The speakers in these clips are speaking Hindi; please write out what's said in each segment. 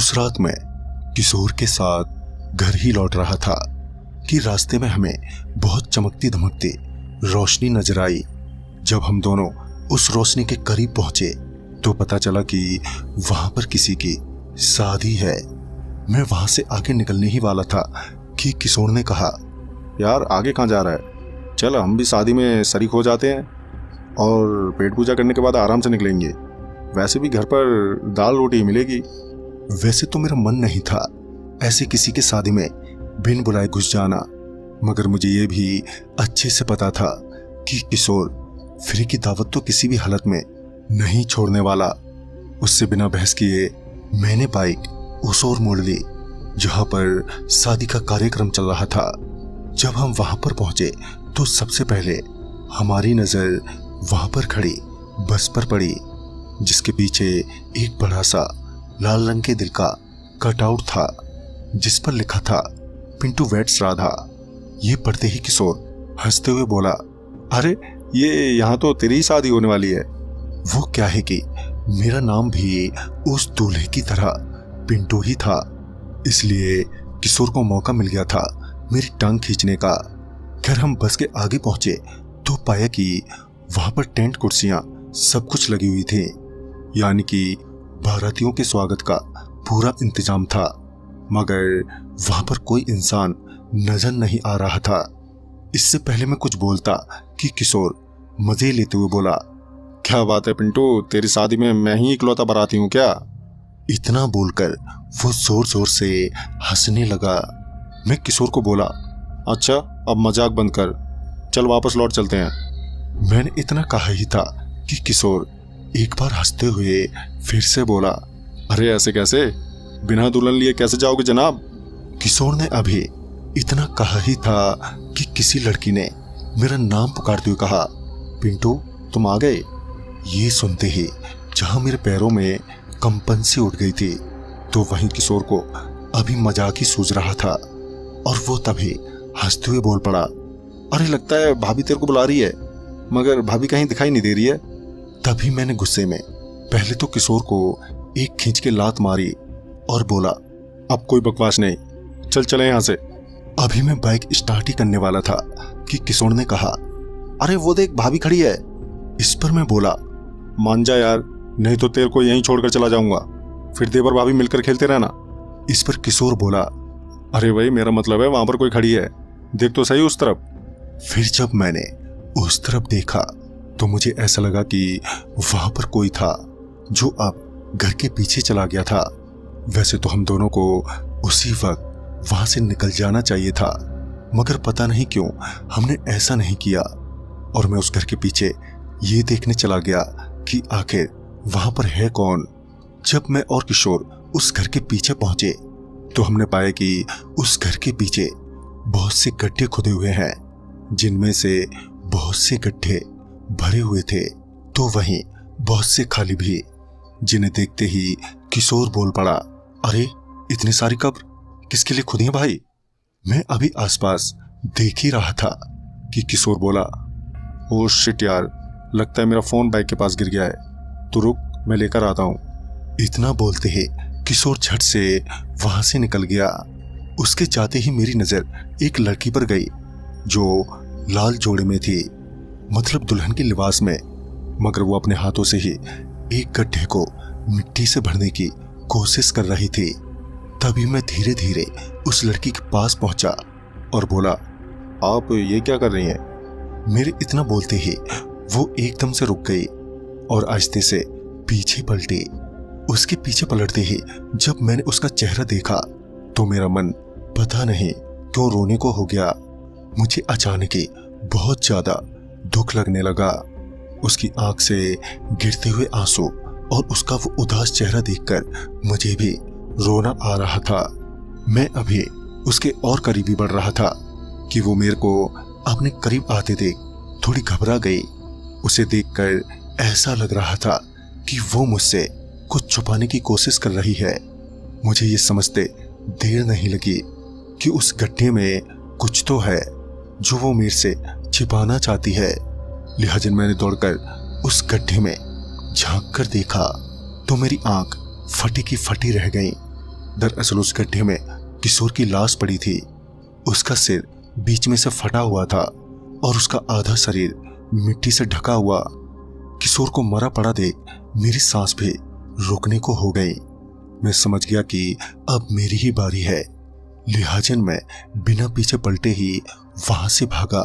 उस रात मैं किशोर के साथ घर ही लौट रहा था कि रास्ते में हमें बहुत चमकती धमकती रोशनी नजर आई। जब हम दोनों उस रोशनी के करीब पहुंचे तो पता चला कि वहां पर किसी की शादी है। मैं वहां से आगे निकलने ही वाला था कि किशोर ने कहा, यार आगे कहाँ जा रहा है, चल हम भी शादी में शरीक हो जाते हैं और पेट पूजा करने के बाद आराम से निकलेंगे। वैसे भी घर पर दाल रोटी ही मिलेगी। वैसे तो मेरा मन नहीं था ऐसे किसी के शादी में बिन बुलाए घुस जाना, मगर मुझे ये भी अच्छे से पता था कि किशोर फ्री की दावत तो किसी भी हालत में नहीं छोड़ने वाला। उससे बिना बहस किए मैंने बाइक उस ओर मोड़ ली जहां पर शादी का कार्यक्रम चल रहा था। जब हम वहां पर पहुंचे तो सबसे पहले हमारी नजर वहां पर खड़ी बस पर पड़ी, जिसके पीछे एक बड़ा सा लाल रंग के दिल का कटआउट था जिस पर लिखा था पिंटू वेट्स राधा। ये पढ़ते ही किशोर हंसते हुए बोला, अरे ये यहाँ तो तेरी ही शादी होने वाली है। वो क्या है कि मेरा नाम भी उस दूल्हे की तरह पिंटू ही था, इसलिए किशोर को मौका मिल गया था मेरी टांग खींचने का। खैर हम बस के आगे पहुंचे तो पाया कि वहां पर टेंट कुर्सियां सब कुछ लगी हुई थी, यानी कि बारातियों के स्वागत का पूरा इंतजाम था, मगर वहां पर कोई इंसान नजर नहीं आ रहा था। इससे पहले मैं कुछ बोलता कि किशोर मजे लेते हुए बोला, क्या बात है पिंटू, तेरी शादी में मैं ही इकलौता बाराती हूँ क्या? इतना बोलकर वो जोर जोर से हंसने लगा। मैं किशोर को बोला, अच्छा अब मजाक बंद कर, चल वापस लौट चलते हैं। मैंने इतना कहा ही था कि किशोर एक बार हंसते हुए फिर से बोला, अरे ऐसे कैसे, बिना दुल्हन लिए कैसे जाओगे जनाब? किशोर ने अभी इतना कहा ही था कि किसी लड़की ने मेरा नाम पुकारते हुए कहा, पिंटू तुम आ गए। ये सुनते ही जहां मेरे पैरों में कंपन सी उठ गई थी तो वहीं किशोर को अभी मजाक ही सूझ रहा था और वो तभी हंसते हुए बोल पड़ा, अरे लगता है भाभी तेरे को बुला रही है, मगर भाभी कहीं दिखाई नहीं दे रही है। तभी मैंने गुस्से में पहले तो किशोर को एक खींच के लात मारी और बोला, अब कोई बकवास नहीं, चल चले यहाँ से। अभी मैं बाइक स्टार्ट ही करने वाला था कि किशोर ने कहा, अरे वो देख भाभी खड़ी है। इस पर मैं बोला, मान जा यार, नहीं तो तेरे को यहीं छोड़कर चला जाऊंगा, फिर देवर भाभी मिलकर खेलते रहना। इस पर किशोर बोला, अरे भाई मेरा मतलब है वहां पर कोई खड़ी है, देख तो सही उस तरफ। फिर जब मैंने उस तरफ देखा तो मुझे ऐसा लगा कि वहां पर कोई था जो अब घर के पीछे चला गया था। वैसे तो हम दोनों को उसी वक्त वहां से निकल जाना चाहिए था, मगर पता नहीं क्यों हमने ऐसा नहीं किया और मैं उस घर के पीछे ये देखने चला गया कि आखिर वहां पर है कौन। जब मैं और किशोर उस घर के पीछे पहुंचे तो हमने पाया कि उस घर के पीछे बहुत से गड्ढे खुदे हुए हैं, जिनमें से बहुत से गड्ढे भरे हुए थे तो वहीं बहुत से खाली भी, जिन्हें देखते ही किशोर बोल पड़ा, अरे इतनी सारी कब्र किसके लिए खुदी हैं भाई? मैं अभी आसपास देख ही रहा था कि किशोर बोला, ओ शिट यार, लगता है मेरा फोन बाइक के पास गिर गया है, तू रुक मैं लेकर आता हूँ। इतना बोलते ही किशोर झट से वहां से निकल गया। उसके जाते ही मेरी नजर एक लड़की पर गई जो लाल जोड़े में थी, मतलब दुल्हन के लिबास में, मगर वो अपने हाथों से ही एक गड्ढे को मिट्टी से भरने की कोशिश कर रही थी। तभी मैं धीरे धीरे उस लड़की के पास पहुंचा और बोला, आप ये क्या कर रही हैं? मेरे इतना बोलते ही वो एकदम से रुक गई और आहिस्ते से पीछे पलटी। उसके पीछे पलटते ही जब मैंने उसका चेहरा देखा तो मेरा मन पता नहीं क्यों रोने को हो गया। मुझे अचानक ही बहुत ज्यादा दुख लगने लगा। उसकी आंख से गिरते हुए आंसू और उसका वो उदास चेहरा देखकर मुझे भी रोना आ रहा था। मैं अभी उसके और करीबी बढ़ रहा था कि वो मेरे को अपने करीब आते देख थोड़ी घबरा गई। उसे देखकर ऐसा लग रहा था कि वो मुझसे कुछ छुपाने की कोशिश कर रही है। मुझे ये समझते देर नहीं लगी कि उस गड्ढे में कुछ तो है जो वो मेरे से छिपाना चाहती है। लिहाजा मैंने दौड़कर उस गड्ढे में झांक कर देखा तो मेरी आंख फटी की फटी रह गई। दरअसल उस गड्ढे में किशोर की लाश पड़ी थी। उसका सिर बीच में से फटा हुआ था और उसका आधा शरीर मिट्टी से ढका हुआ। किशोर को मरा पड़ा देख मेरी सांस भी रुकने को हो गई। मैं समझ गया कि अब मेरी ही बारी है। लिहाजन मैं बिना पीछे पलटे ही वहां से भागा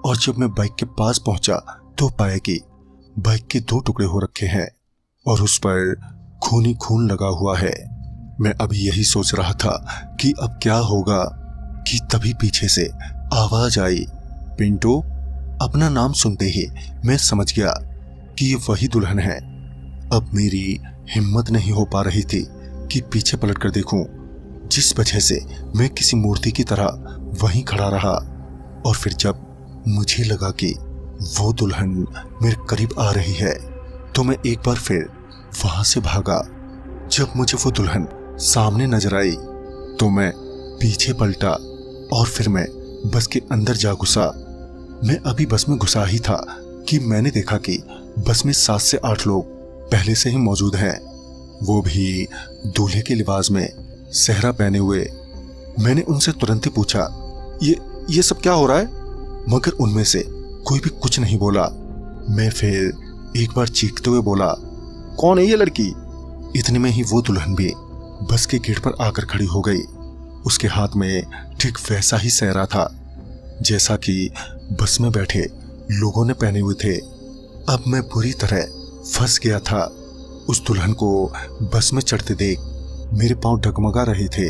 और जब मैं बाइक के पास पहुंचा तो पाया कि बाइक के 2 टुकड़े हो रखे हैं और उस पर खून ही खून लगा हुआ है। मैं अभी यही सोच रहा था कि अब क्या होगा कि तभी पीछे से आवाज आई, पिंटू। अपना नाम सुनते ही मैं समझ गया कि ये वही दुल्हन है। अब मेरी हिम्मत नहीं हो पा रही थी कि पीछे पलटकर देखूं, जिस वजह से मैं किसी मूर्ति की तरह वहीं खड़ा रहा। और फिर जब मुझे लगा कि वो दुल्हन मेरे करीब आ रही है तो मैं एक बार फिर वहां से भागा। जब मुझे वो दुल्हन सामने नजर आई तो मैं पीछे पलटा और फिर मैं बस के अंदर जा घुसा। मैं अभी बस में घुसा ही था कि मैंने देखा कि बस में 7 से 8 लोग पहले से ही मौजूद हैं, वो भी दूल्हे के लिबास में, सेहरा पहने हुए। मैंने उनसे तुरंत ही पूछा, ये सब क्या हो रहा है? मगर उनमें से कोई भी कुछ नहीं बोला। मैं फिर एक बार चीखते हुए बोला, कौन है ये लड़की? इतने में ही वो दुल्हन भी बस के गेट पर आकर खड़ी हो गई। उसके हाथ में ठीक वैसा ही सेहरा था जैसा कि बस में बैठे लोगों ने पहने हुए थे। अब मैं बुरी तरह फंस गया था। उस दुल्हन को बस में चढ़ते देख मेरे पांव डगमगा रहे थे,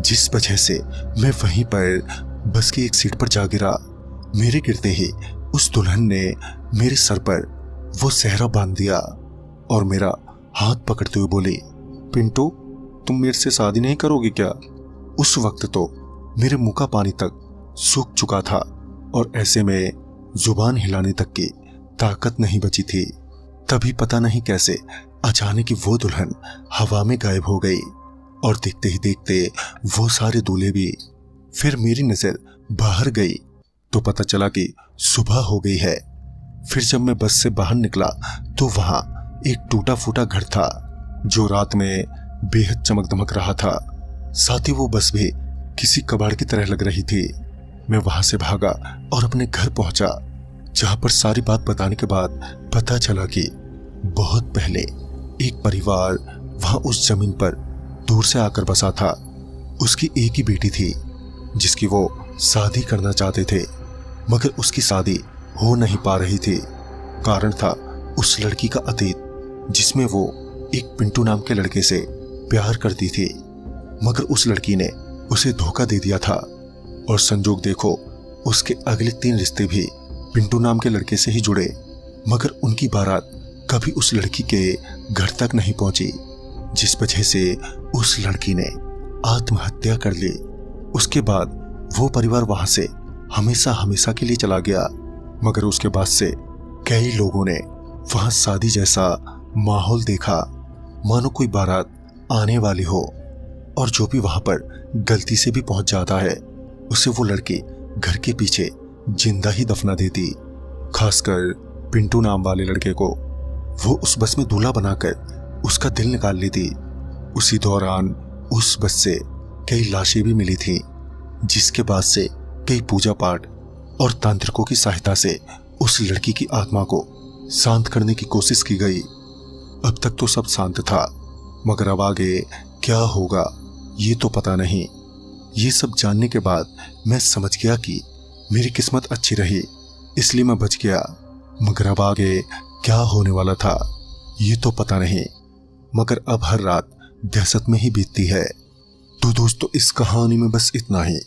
जिस वजह से मैं वहीं पर बस की एक सीट पर जा गिरा। मेरे गिरते ही उस दुल्हन ने मेरे सर पर वो सेहरा बांध दिया और मेरा हाथ पकड़ते हुए बोली, पिंटू, तुम मेरे से शादी नहीं करोगी क्या? उस वक्त तो मेरे मुंह का पानी तक सूख चुका था और ऐसे में जुबान हिलाने तक की ताकत नहीं बची थी। तभी पता नहीं कैसे अचानक ही वो दुल्हन हवा में गायब हो गई और देखते ही देखते वो सारे दूल्हे भी। फिर मेरी नजर बाहर गई तो पता चला कि सुबह हो गई है। फिर जब मैं बस से बाहर निकला तो वहां एक टूटा फूटा घर था जो रात में बेहद चमक दमक रहा था। साथ ही वो बस भी किसी कबाड़ की तरह लग रही थी। मैं वहां से भागा और अपने घर पहुंचा, जहां पर सारी बात बताने के बाद पता चला कि बहुत पहले एक परिवार वहां उस जमीन पर दूर से आकर बसा था। उसकी एक ही बेटी थी जिसकी वो शादी करना चाहते थे, मगर उसकी शादी हो नहीं पा रही थी। कारण था उस लड़की का अतीत, जिसमें वो एक पिंटू नाम के लड़के से प्यार करती थी, मगर उस लड़की ने उसे धोखा दे दिया था। और संजोग देखो, उसके अगले 3 रिश्ते भी पिंटू नाम के लड़के से ही जुड़े, मगर उनकी बारात कभी उस लड़की के घर तक नहीं पहुंची, जिस वजह से उस लड़की ने आत्महत्या कर ली। उसके बाद वो परिवार वहां से हमेशा हमेशा के लिए चला गया, मगर उसके बाद से कई लोगों ने वहां शादी जैसा माहौल देखा, मानो कोई बारात आने वाली हो, और जो भी वहां पर गलती से भी पहुंच जाता है उसे वो लड़की घर के पीछे जिंदा ही दफना देती। खासकर पिंटू नाम वाले लड़के को वो उस बस में दूल्हा बनाकर उसका दिल निकाल लेती। उसी दौरान उस बस से कई लाशें भी मिली थीं, जिसके बाद से कई पूजा पाठ और तांत्रिकों की सहायता से उस लड़की की आत्मा को शांत करने की कोशिश की गई। अब तक तो सब शांत था, मगर अब आगे क्या होगा ये तो पता नहीं। ये सब जानने के बाद मैं समझ गया कि मेरी किस्मत अच्छी रही, इसलिए मैं बच गया। मगर अब आगे क्या होने वाला था ये तो पता नहीं, मगर अब हर रात दहशत में ही बीतती है। तो दोस्तों, इस कहानी में बस इतना ही।